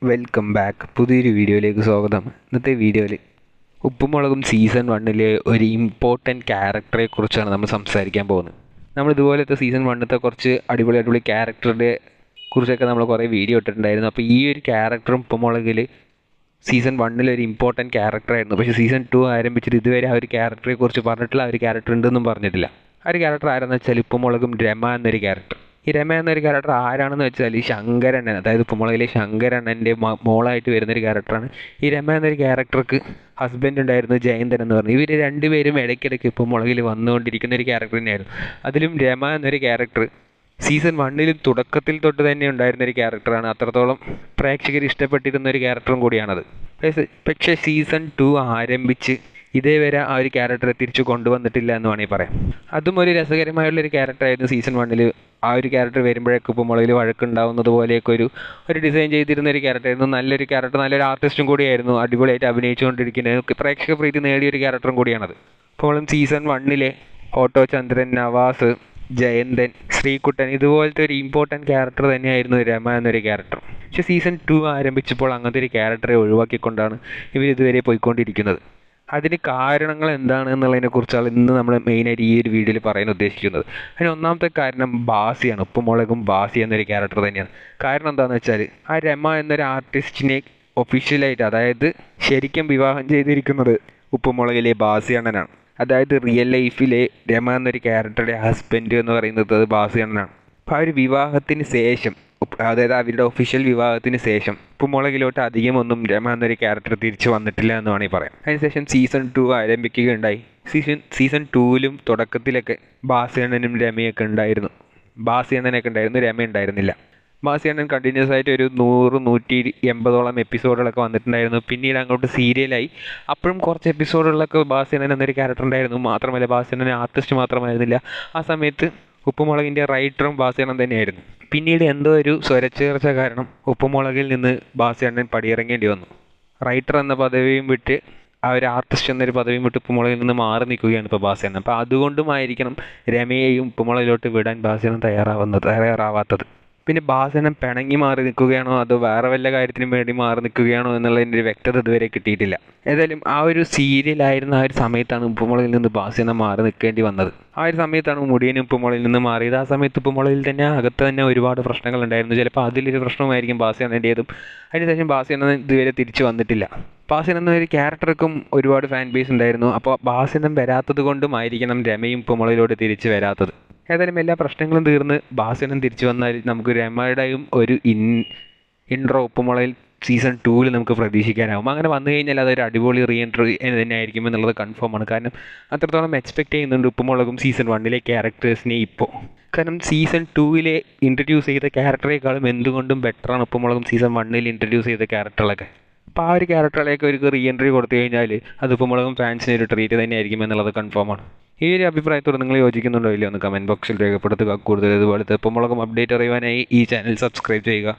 Welcome back. പുതിയൊരു വീഡിയോയിലേക്ക് സ്വാഗതം. ഇന്നത്തെ വീഡിയോയിൽ ഉപ്പുമുളകും സീസൺ 1 ഒരു ഇമ്പോർട്ടൻറ്റ് ക്യാരക്ടറെ കുറിച്ചാണ് നമ്മൾ സംസാരിക്കാൻ പോകുന്നത്. നമ്മൾ ഇതുപോലത്തെ സീസൺ 1 കുറച്ച് അടിപൊളി ക്യാരക്ടറുടെ കുറിച്ചൊക്കെ നമ്മൾ കുറേ വീഡിയോ ഇട്ടിട്ടുണ്ടായിരുന്നു. അപ്പോൾ ഈ ഒരു ക്യാരക്ടറും ഉപ്പുമുളകിൽ സീസൺ 1 ഒരു ഇമ്പോർട്ടൻറ്റ് ക്യാരക്ടറായിരുന്നു. പക്ഷേ സീസൺ 2 ആരംഭിച്ചിട്ട് ഇതുവരെ ആ ഒരു ക്യാരക്ടറെ കുറിച്ച് പറഞ്ഞിട്ടില്ല, ആ ഒരു ക്യാരക്ടർ ഉണ്ടെന്നും പറഞ്ഞിട്ടില്ല. ആ ഒരു ക്യാരക്ടർ ആരെന്ന് വെച്ചാൽ ഉപ്പുമുളകും രമ എന്നൊരു ക്യാരക്ടർ. ഈ രമ എന്നൊരു ക്യാരക്ടർ ആരാണെന്ന് വെച്ചാൽ ശങ്കരണ്ണൻ, അതായത് ഉപ്പുമുളകിലെ ശങ്കരണ്ണൻ്റെ മോളായിട്ട് വരുന്നൊരു ക്യാരക്ടറാണ്. ഈ രമ എന്നൊരു ക്യാരക്ടർക്ക് ഹസ്ബൻഡ് ഉണ്ടായിരുന്നു, ജയന്തൻ എന്ന് പറഞ്ഞു. ഇവർ രണ്ടുപേരും ഇടയ്ക്കിടയ്ക്ക് ഉപ്പുമുളകിൽ വന്നുകൊണ്ടിരിക്കുന്ന ഒരു ക്യാരക്ടർ തന്നെയായിരുന്നു. അതിലും രമ എന്നൊരു ക്യാരക്ടർ സീസൺ 1 തുടക്കത്തിൽ തൊട്ട് തന്നെ ഉണ്ടായിരുന്നൊരു ക്യാരക്ടറാണ്. അത്രത്തോളം പ്രേക്ഷകർ ഇഷ്ടപ്പെട്ടിരുന്ന ഒരു ക്യാരക്ടറും കൂടിയാണത്. പക്ഷേ സീസൺ 2 ആരംഭിച്ച് ഇതേവരെ ആ ഒരു ക്യാരക്ടറെ തിരിച്ചു കൊണ്ടുവന്നിട്ടില്ല എന്ന് വേണമെങ്കിൽ പറയാം. അതും ഒരു രസകരമായുള്ളൊരു ക്യാരക്ടറായിരുന്നു. സീസൺ 1 ആ ഒരു ക്യാരക്ടർ വരുമ്പോഴേക്കും ഉപ്പുമുളകിൽ വഴക്കുണ്ടാവുന്നത് പോലെയൊക്കെ ഒരു ഡിസൈൻ ചെയ്തിരുന്ന ഒരു ക്യാരക്ടറായിരുന്നു. നല്ലൊരു ക്യാരക്ടർ, നല്ലൊരു ആർട്ടിസ്റ്റും കൂടിയായിരുന്നു. അടിപൊളിയായിട്ട് അഭിനയിച്ചുകൊണ്ടിരിക്കുന്നത്, പ്രേക്ഷക പ്രീതി നേടിയൊരു ക്യാരക്ടറും കൂടിയാണത്. ഇപ്പോഴും സീസൺ 1 ഓട്ടോ ചന്ദ്രൻ, നവാസ്, ജയന്തൻ, ശ്രീകുട്ടൻ ഇതുപോലത്തെ ഒരു ഇമ്പോർട്ടൻറ്റ് ക്യാരക്ടർ തന്നെയായിരുന്നു രമ എന്നൊരു ക്യാരക്ടർ. പക്ഷേ സീസൺ 2 ആരംഭിച്ചപ്പോൾ അങ്ങനത്തെ ഒരു ക്യാരക്ടറെ ഒഴിവാക്കിക്കൊണ്ടാണ് ഇവരിതുവരെ പോയിക്കൊണ്ടിരിക്കുന്നത്. അതിന് കാരണങ്ങൾ എന്താണ് എന്നുള്ളതിനെക്കുറിച്ചാണ് ഇന്ന് നമ്മൾ മെയിനായിട്ട് ഈ ഒരു വീഡിയോയിൽ പറയാൻ ഉദ്ദേശിക്കുന്നത്. അതിന് ഒന്നാമത്തെ കാരണം ബാസിയാണ്. ഉപ്പുമുളകും ബാസി എന്നൊരു ക്യാരക്ടർ തന്നെയാണ്. കാരണം എന്താണെന്ന് വെച്ചാൽ ആ രമ എന്നൊരു ആർട്ടിസ്റ്റിനെ ഒഫീഷ്യലായിട്ട്, അതായത് ശരിക്കും വിവാഹം ചെയ്തിരിക്കുന്നത് ഉപ്പുമുളകിലെ ബാസി അണ്ണനാണ്. അതായത് റിയൽ ലൈഫിലെ രമ എന്നൊരു ക്യാരക്ടറുടെ ഹസ്ബൻഡ് എന്ന് പറയുന്നത് ബാസി അണ്ണനാണ്. അപ്പോൾ ആ ഒരു വിവാഹത്തിന് ശേഷം, അതായത് അവരുടെ ഒഫീഷ്യൽ വിവാഹത്തിന് ശേഷം ഉപ്പുമുളകിലോട്ട് അധികമൊന്നും രമ എന്നൊരു ക്യാരക്ടർ തിരിച്ചു വന്നിട്ടില്ല എന്ന് വേണമെങ്കിൽ പറയാം. അതിനുശേഷം സീസൺ 2 ആരംഭിക്കുകയുണ്ടായി. സീസൺ 2 തുടക്കത്തിലൊക്കെ ബാസിയണ്ണനും രമയൊക്കെ ഉണ്ടായിരുന്നു. ബാസിയണ്ണനൊക്കെ ഉണ്ടായിരുന്നു, രമ ഉണ്ടായിരുന്നില്ല. ബാസിയണ്ണൻ കണ്ടിന്യൂസ് ആയിട്ട് ഒരു 100-180 എപ്പിസോഡുകളൊക്കെ വന്നിട്ടുണ്ടായിരുന്നു. പിന്നീട് അങ്ങോട്ട് സീരിയലായി. അപ്പോഴും കുറച്ച് എപ്പിസോഡുകളിലൊക്കെ ബാസിയണ്ണൻ എന്നൊരു ക്യാരക്ടർ ഉണ്ടായിരുന്നു. മാത്രമല്ല ബാസിയണ്ണൻ ആർട്ടിസ്റ്റ് മാത്രമായിരുന്നില്ല. ആ സമയത്ത് ഉപ്പുമുളകിൻ്റെ റൈറ്ററും ബാസിയണ്ണൻ തന്നെയായിരുന്നു. പിന്നീട് എന്തോ ഒരു സ്വരച്ചേർച്ച കാരണം ഉപ്പുമുളകിൽ നിന്ന് ബാസിയണ്ണൻ പടിയിറങ്ങേണ്ടി വന്നു. റൈറ്റർ എന്ന പദവിയും വിട്ട് ആ ഒരു ആർട്ടിസ്റ്റ് എന്നൊരു പദവിയും വിട്ട് ഉപ്പുമുളകിൽ നിന്ന് മാറി നിൽക്കുകയാണ് ഇപ്പോൾ ബാസിയണ്ണൻ. അപ്പോൾ അതുകൊണ്ടുമായിരിക്കണം രമയെയും ഉപ്പുമുളകിലോട്ട് വിടാൻ ബാസിയണ്ണൻ തയ്യാറാവാത്തത്. പിന്നെ ബാസിയണ്ണൻ പിണങ്ങി മാറി നിൽക്കുകയാണോ അതോ വേറെ വല്ല കാര്യത്തിനും വേണ്ടി മാറി നിൽക്കുകയാണോ എന്നുള്ളതിൻ്റെ ഒരു വ്യക്തത ഇതുവരെ കിട്ടിയിട്ടില്ല. ഏതായാലും ആ ഒരു സീരിയലായിരുന്ന ആ ഒരു സമയത്താണ് ഉപ്പുമുളകിൽ നിന്ന് ബാസിയണ്ണൻ മാറി നിൽക്കേണ്ടി വന്നത്. ആ ഒരു സമയത്താണ് മുടിയനും ഉപ്പുമുളകിൽ നിന്ന് മാറിയത്. ആ സമയത്ത് ഉപ്പുമുളകിൽ തന്നെ അകത്ത് തന്നെ ഒരുപാട് പ്രശ്നങ്ങൾ ഉണ്ടായിരുന്നു. ചിലപ്പോൾ അതിലൊരു പ്രശ്നമായിരിക്കും ബാസിയണ്ണൻ്റേതും. അതിനുശേഷം ബാസിയണ്ണൻ ഇതുവരെ തിരിച്ചു വന്നിട്ടില്ല. ബാസിയണ്ണൻ എന്നൊരു ക്യാരക്ടർക്കും ഒരുപാട് ഫാൻ ബേസ് ഉണ്ടായിരുന്നു. അപ്പോൾ ബാസിയണ്ണൻ വരാത്തത് കൊണ്ടുമായിരിക്കണം രമയും ഉപ്പുമുളകിലോട്ട് തിരിച്ച് വരാത്തത്. ഏതായാലും എല്ലാ പ്രശ്നങ്ങളും തീർന്ന് ബാസിയണ്ണൻ തിരിച്ചു വന്നാൽ നമുക്ക് രമയുടെയും ഒരു ഇൻട്രോ ഉപ്പുമുളകിൽ സീസൺ 2 നമുക്ക് പ്രതീക്ഷിക്കാനാവും. അങ്ങനെ വന്നു കഴിഞ്ഞാൽ അതൊരു അടിപൊളി റീ എൻട്രി തന്നെ ആയിരിക്കും എന്നുള്ളത് കൺഫേമാണ്. കാരണം അത്രത്തോളം എക്സ്പെക്റ്റ് ചെയ്യുന്നുണ്ട് ഉപ്പുമുളകും സീസൺ 1 ക്യാരക്ടേഴ്സിനെ ഇപ്പോൾ. കാരണം സീസൺ 2 ഇൻട്രൊഡ്യൂസ് ചെയ്ത ക്യാരക്ടറേക്കാളും എന്തുകൊണ്ടും ബെറ്ററാണ് ഉപ്പുമുളകും സീസൺ 1 ഇൻട്രൊഡ്യൂസ് ചെയ്ത ക്യാരക്ടറുകളൊക്കെ. അപ്പോൾ ആ ഒരു ക്യാരക്ടറിലേക്ക് ഒരു റീ എൻട്രി കൊടുത്തു കഴിഞ്ഞാൽ അത് ഉപ്പുമുളകും ഫാൻസിന് ഒരു ട്രീറ്റ് തന്നെയായിരിക്കും എന്നുള്ളത് കൺഫേമാണ്. ഈ ഒരു അഭിപ്രായത്തോട് നിങ്ങൾ യോജിക്കുന്നുണ്ടോ ഇല്ലയോ എന്ന് കമൻറ്റ് ബോക്സിൽ രേഖപ്പെടുത്തുക. കൂടുതൽ ഇതുപോലത്തെ ഉപ്പുമുളകും അപ്ഡേറ്റ് അറിയുവാനായി ഈ ചാനൽ സബ്സ്ക്രൈബ് ചെയ്യുക.